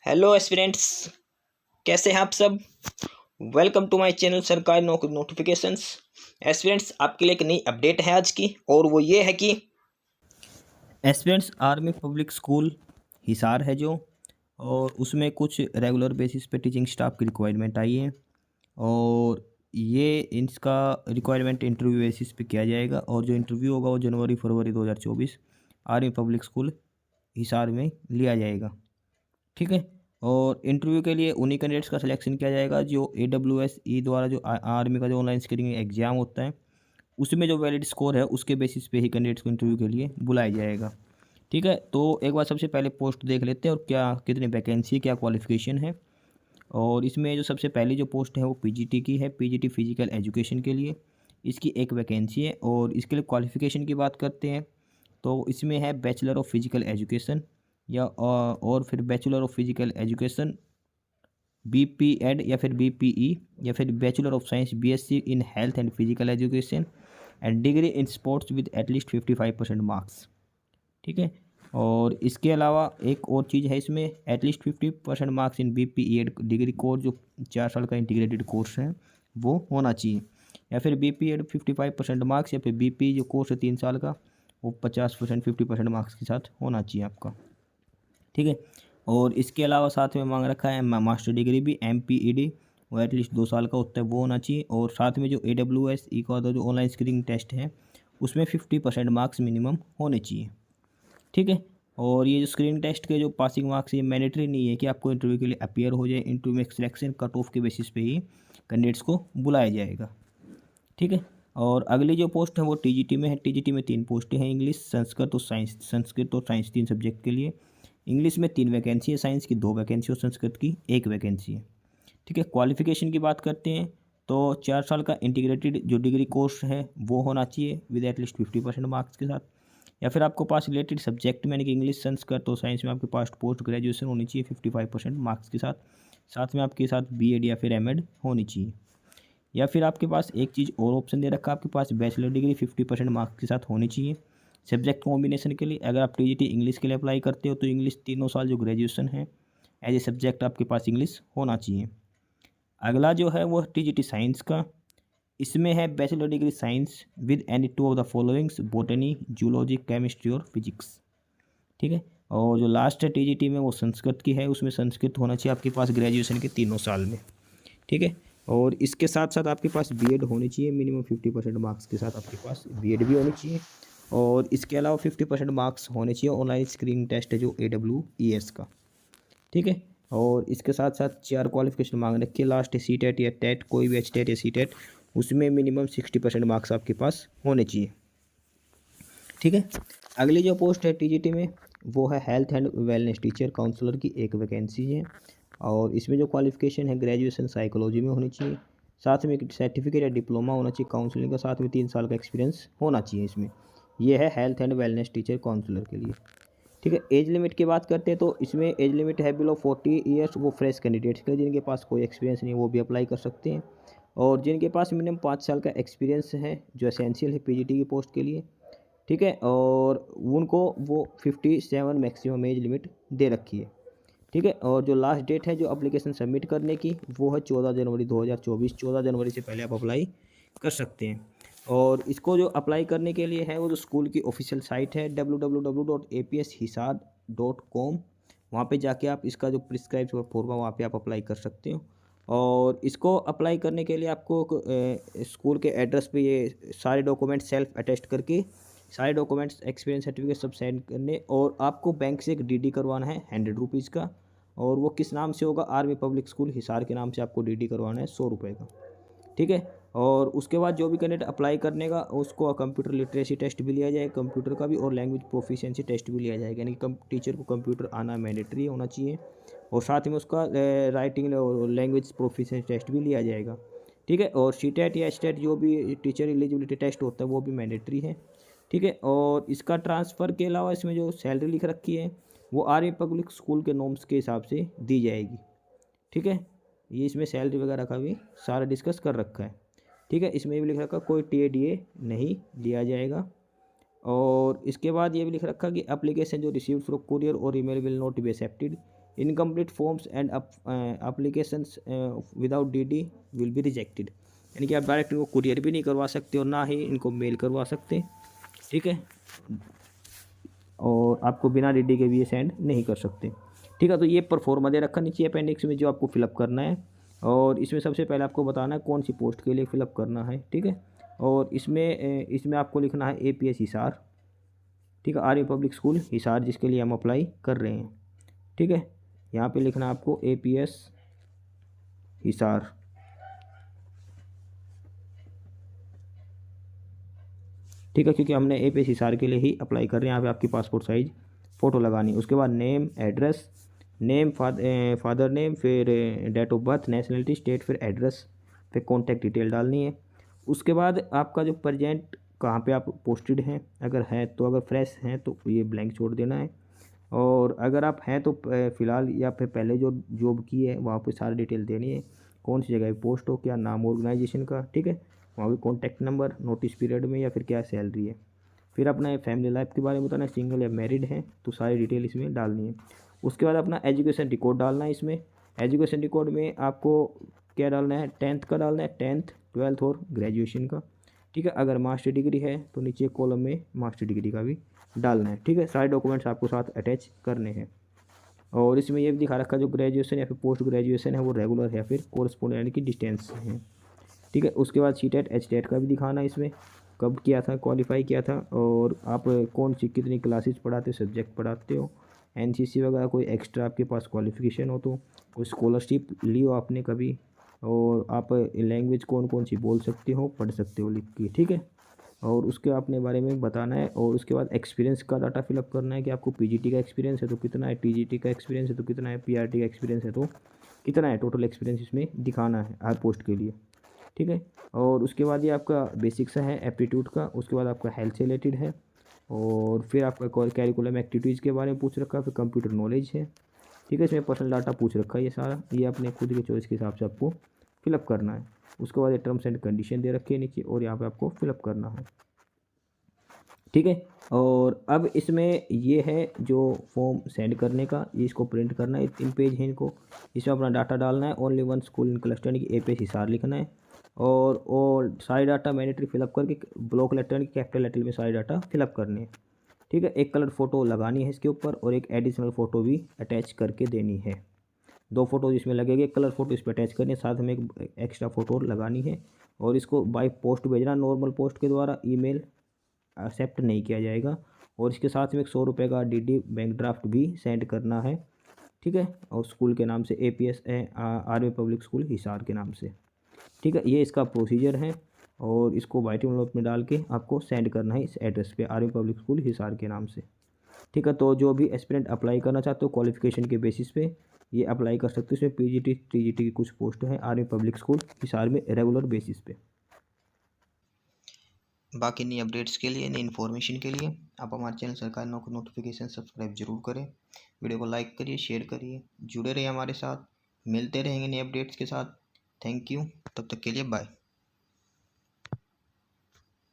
Hello aspirants, कैसे हैं आप सब। वेलकम टू माय चैनल सरकारी नौकरी नोटिफिकेशंस। एस्पिरेंट्स, आपके लिए एक नई अपडेट है आज की, और वो ये है कि aspirants army public school Hisar है जो, और उसमें कुछ रेगुलर बेसिस पे टीचिंग स्टाफ की रिक्वायरमेंट आई है। और ये इसका रिक्वायरमेंट इंटरव्यू बेसिस पे किया जाएगा, और जो इंटरव्यू होगा वो जनवरी फरवरी 2024 आर्मी पब्लिक स्कूल हिसार में लिया जाएगा। ठीक है। और इंटरव्यू के लिए उन्हीं कैंडिडेट्स का सिलेक्शन किया जाएगा जो AWS द्वारा जो आर्मी का जो ऑनलाइन स्क्रीनिंग एग्जाम होता है उसमें जो वैलिड स्कोर है उसके बेसिस पे ही कैंडिडेट्स को इंटरव्यू के लिए बुलाया जाएगा। ठीक है, तो एक बार सबसे पहले पोस्ट देख लेते हैं और क्या कितनी वैकेंसी, क्या क्वालिफिकेशन है। और इसमें जो सबसे पहली जो पोस्ट है वो PGT की है, PGT फिजिकल एजुकेशन के लिए इसकी एक वैकेंसी है। और इसके लिए क्वालिफिकेशन की बात करते हैं तो इसमें है बैचलर ऑफ फिजिकल एजुकेशन या और फिर bachelor of physical education BPEd या फिर BPE या फिर bachelor of science BSc in health and physical education and degree in sports with at least 55% marks. ठीक है। और इसके अलावा एक और चीज़ है इसमें, at least 50% marks in BPEd degree course जो 4 साल का इंटीग्रेटेड कोर्स है वो होना चाहिए, या फिर BPEd 55% मार्क्स, या फिर BPE जो कोर्स है 3 साल का वो 50% 50% मार्क्स के साथ होना चाहिए आपका। ठीक है। और इसके अलावा साथ में मांग रखा है मास्टर डिग्री भी MPED, वो एटलीस्ट 2 साल का होता है वो होना चाहिए। और साथ में जो AWS का जो ऑनलाइन स्क्रीनिंग टेस्ट है उसमें 50% मार्क्स मिनिमम होने चाहिए। ठीक है। और ये जो स्क्रीनिंग टेस्ट के जो पासिंग मार्क्स, ये मैंडेटरी नहीं है कि आपको इंटरव्यू के लिए अपीयर हो जाए। इंटरव्यू में सिलेक्शन कट ऑफ के बेसिस पे ही कैंडिडेट्स को बुलाया जाएगा। ठीक है। और अगली जो पोस्ट है वो TGT में है। TGT में 3 पोस्टें हैं, इंग्लिश, संस्कृत और साइंस 3 सब्जेक्ट के लिए। इंग्लिश में 3 वैकेंसी है, साइंस की 2 वैकेंसी और संस्कृत की 1 वैकेंसी है। ठीक है। क्वालिफिकेशन की बात करते हैं तो 4 साल का इंटीग्रेटेड जो डिग्री कोर्स है वो होना चाहिए विद एटलीस्ट 50% मार्क्स के साथ, या फिर आपको पास रिलेटेड सब्जेक्ट में यानी कि इंग्लिश, संस्कृत और साइंस में आपके पास पोस्ट ग्रेजुएशन होनी चाहिए 55% मार्क्स के साथ। साथ में आपके साथ BEd या फिर MAd होनी चाहिए। या फिर आपके पास एक चीज़ और ऑप्शन दे रखा है, आपके पास बैचलर डिग्री 50% मार्क्स के साथ होनी चाहिए। सब्जेक्ट कॉम्बिनेशन के लिए अगर आप TGT इंग्लिश के लिए अप्लाई करते हो तो इंग्लिश 3 साल जो ग्रेजुएशन है एज ए सब्जेक्ट आपके पास इंग्लिश होना चाहिए। अगला जो है वो TGT साइंस का, इसमें है bachelor degree science with any 2 of the followings, botany, zoology, chemistry और फिजिक्स। ठीक है। और जो लास्ट है TGT में वो संस्कृत की है, उसमें संस्कृत होना चाहिए आपके पास ग्रेजुएशन के 3 साल में। ठीक है। और इसके साथ साथ आपके पास BEd होनी चाहिए, मिनिमम 50% मार्क्स के साथ आपके पास BEd भी होनी चाहिए। और इसके अलावा 50% मार्क्स होने चाहिए ऑनलाइन स्क्रीनिंग टेस्ट है जो AWES का। ठीक है। और इसके साथ साथ 4 क्वालिफिकेशन मांग रखी है, लास्ट CTET या टेट, कोई भी HTET या CTET, उसमें मिनिमम 60% मार्क्स आपके पास होने चाहिए। ठीक है। अगली जो पोस्ट है TGT में वो है health and wellness teacher counsellor की एक वैकेंसी है। और इसमें जो क्वालिफिकेशन है ग्रेजुएशन साइकोलॉजी में होनी चाहिए, साथ में एक सर्टिफिकेट या डिप्लोमा होना चाहिए काउंसलिंग का, साथ में 3 साल का एक्सपीरियंस होना चाहिए इसमें। यह है health and wellness teacher counsellor के लिए। ठीक है। एज लिमिट की बात करते हैं तो इसमें एज लिमिट है बिलो 40 ईयर्स, वो फ्रेश कैंडिडेट्स के लिए, जिनके पास कोई एक्सपीरियंस नहीं है वो भी अप्लाई कर सकते हैं। और जिनके पास मिनिमम 5 साल का एक्सपीरियंस है जो एसेंशियल है PGT की पोस्ट के लिए। ठीक है। और उनको वो 57 मैक्सिमम एज लिमिट दे रखी है। ठीक है। और जो लास्ट डेट है जो एप्लीकेशन सबमिट करने की वो है 14 जनवरी 2024। 14 जनवरी से पहले आप अप्लाई कर सकते हैं। और इसको जो अप्लाई करने के लिए है वो जो स्कूल की ऑफिशियल साइट है www.apshisar.com, वहाँ पे जाके आप इसका जो प्रिस्क्राइब फॉर्म है वहाँ पे आप अप्लाई कर सकते हो। और इसको अप्लाई करने के लिए आपको स्कूल के एड्रेस पे ये सारे डॉक्यूमेंट सेल्फ अटेस्ट करके सारे डॉक्यूमेंट्स, एक्सपीरियंस सर्टिफिकेट सब सेंड करने, और आपको बैंक से एक DD करवाना है 100 रुपीज़ का। और वो किस नाम से होगा, आर्मी पब्लिक स्कूल हिसार के नाम से आपको DD करवाना है 100 रुपये का। ठीक है। और उसके बाद जो भी कैंडिडेट अप्लाई करने का उसको कंप्यूटर लिटरेसी टेस्ट भी लिया जाएगा, कंप्यूटर का भी, और लैंग्वेज प्रोफिशिएंसी टेस्ट भी लिया जाएगा, यानी कि टीचर को कंप्यूटर आना मैंडेटरी होना चाहिए। और साथ में उसका राइटिंग और लैंग्वेज प्रोफिशिएंसी टेस्ट भी लिया जाएगा। ठीक है। और CTET या STET जो भी टीचर एलिजिबिलिटी टेस्ट होता है वो भी मैंडेटरी है। ठीक है। और इसका ट्रांसफ़र के अलावा इसमें जो सैलरी लिख रखी है वो आर्मी पब्लिक स्कूल के नॉर्म्स के हिसाब से दी जाएगी। ठीक है। ये इसमें सैलरी वगैरह का भी सारा डिस्कस कर रखा है। ठीक है। इसमें भी लिख रखा कोई TDA नहीं लिया जाएगा। और इसके बाद ये भी लिख रखा कि एप्लीकेशन जो रिसीव्ड फ्रॉम कुरियर और email will not be accepted, incomplete forms and applications without DD will be rejected, यानी कि आप डायरेक्ट इनको कुरियर भी नहीं करवा सकते और ना ही इनको मेल करवा सकते, ठीक है, और आपको बिना DD के भी ये सेंड नहीं कर सकते, ठीक है। तो ये परफॉर्मा दे रखा नीचे अपेंडिक्स में जो आपको फिलअप करना है, और इसमें सबसे पहले आपको बताना है कौन सी पोस्ट के लिए फिलअप करना है, ठीक है। और इसमें आपको लिखना है APS हिसार, ठीक है, आर्मी पब्लिक स्कूल हिसार जिसके लिए हम अप्लाई कर रहे हैं, ठीक है। यहाँ पे लिखना है आपको APS हिसार, ठीक है, क्योंकि हमने APS हिसार के लिए ही अप्लाई कर रहे हैं। यहाँ पे आपकी पासपोर्ट साइज फ़ोटो लगानी है। उसके बाद name, address, name, father name, फिर date of birth, nationality, state, फिर एड्रेस, फिर कॉन्टैक्ट डिटेल डालनी है। उसके बाद आपका जो प्रेजेंट कहाँ पे आप पोस्टेड हैं, अगर है तो, अगर फ्रेश हैं तो ये ब्लैंक छोड़ देना है, और अगर आप हैं तो फ़िलहाल या फिर पहले जो जॉब की है वहाँ पे सारी डिटेल देनी है, कौन सी जगह पोस्ट हो, क्या नाम ऑर्गेनाइजेशन का, ठीक है, वहाँ पे कॉन्टैक्ट नंबर, नोटिस पीरियड में या फिर क्या सैलरी है, फिर अपना फैमिली लाइफ के बारे में बताना है, सिंगल या मैरिड है तो सारी डिटेल इसमें डालनी है। उसके बाद अपना एजुकेशन रिकॉर्ड डालना है इसमें। एजुकेशन रिकॉर्ड में आपको क्या डालना है, 10th का डालना है, 10th, 12th और ग्रेजुएशन का, ठीक है। अगर मास्टर डिग्री है तो नीचे कॉलम में मास्टर डिग्री का भी डालना है, ठीक है। सारे डॉक्यूमेंट्स आपको साथ अटैच करने हैं। और इसमें ये भी दिखा रखा जो ग्रेजुएशन या फिर पोस्ट ग्रेजुएशन है वो रेगुलर है या फिर कोरस्पोंडेंट यानी कि डिस्टेंस है, ठीक है। उसके बाद CTET HTET का भी दिखाना है इसमें, कब किया था, क्वालिफाई किया था, और आप कौन सी कितनी क्लासेस पढ़ाते हो, सब्जेक्ट पढ़ाते हो, NCC वगैरह कोई एक्स्ट्रा आपके पास क्वालिफिकेशन हो तो, कोई स्कॉलरशिप ली हो आपने कभी, और आप लैंग्वेज कौन कौन सी बोल सकते हो, पढ़ सकते हो लिख के, ठीक है। और उसके अपने बारे में बताना है। और उसके बाद एक्सपीरियंस का डाटा फिलअप करना है कि आपको PGT का एक्सपीरियंस है तो कितना है, TGT का एक्सपीरियंस है तो कितना है, PRT का एक्सपीरियंस है तो कितना है, टोटल एक्सपीरियंस इसमें दिखाना है हर पोस्ट के लिए, ठीक है। और उसके बाद ये आपका बेसिक्स है एप्टीट्यूड का। उसके बाद आपका हेल्थ से रिलेटेड है, और फिर आपका कैरिकुलम एक्टिविटीज़ के बारे में पूछ रखा है, फिर कंप्यूटर नॉलेज है, ठीक है। इसमें पर्सनल डाटा पूछ रखा है ये सारा, ये अपने खुद के चॉइस के हिसाब से आपको फिलअप करना है। उसके बाद ये टर्म्स एंड कंडीशन दे रखी है नीचे, और यहाँ पे आपको फिलअप करना है, ठीक है। और अब इसमें ये है जो फॉर्म सेंड करने का, ये इसको प्रिंट करना है, 3 पेज है इनको, इसमें अपना डाटा डालना है, ओनली वन स्कूल इन क्लस्टर यानी कि APS हिसार लिखना है, और सारे डाटा मैंडेटरी फिलअप करके ब्लॉक लेटर की कैपिटल लेटर में सारे डाटा फिलअप करने हैं, ठीक है। एक कलर फ़ोटो लगानी है इसके ऊपर, और एक एडिशनल फ़ोटो भी अटैच करके देनी है। 2 फोटो इसमें लगेंगे, एक कलर फ़ोटो इस पर अटैच करनी है, साथ में एक एक्स्ट्रा फ़ोटो लगानी है, और इसको बाय पोस्ट भेजना, नॉर्मल पोस्ट के द्वारा, ईमेल एक्सेप्ट नहीं किया जाएगा। और इसके साथ में 100 रुपये का DD बैंक ड्राफ्ट भी सेंड करना है, ठीक है। और स्कूल के नाम से APS army public school Hisar के नाम से, ठीक है। ये इसका प्रोसीजर है, और इसको वाइट एनवलप में डाल के आपको सेंड करना है इस एड्रेस पे, आर्मी पब्लिक स्कूल हिसार के नाम से, ठीक है। तो जो भी एस्पिरेंट अप्लाई करना चाहते हो क्वालिफिकेशन के बेसिस पे ये अप्लाई कर सकते हो। इसमें PGT TGT की कुछ पोस्ट है आर्मी पब्लिक स्कूल हिसार में रेगुलर बेसिस पे। बाकी नई अपडेट्स के लिए, नई इन्फॉर्मेशन के लिए आप हमारे चैनल सरकारी नौकरी नोटिफिकेशन सब्सक्राइब जरूर करें, वीडियो को लाइक करिए, शेयर करिए, जुड़े रहिए हमारे साथ, मिलते रहेंगे नए अपडेट्स के साथ। थैंक यू, तब तक के लिए बाय।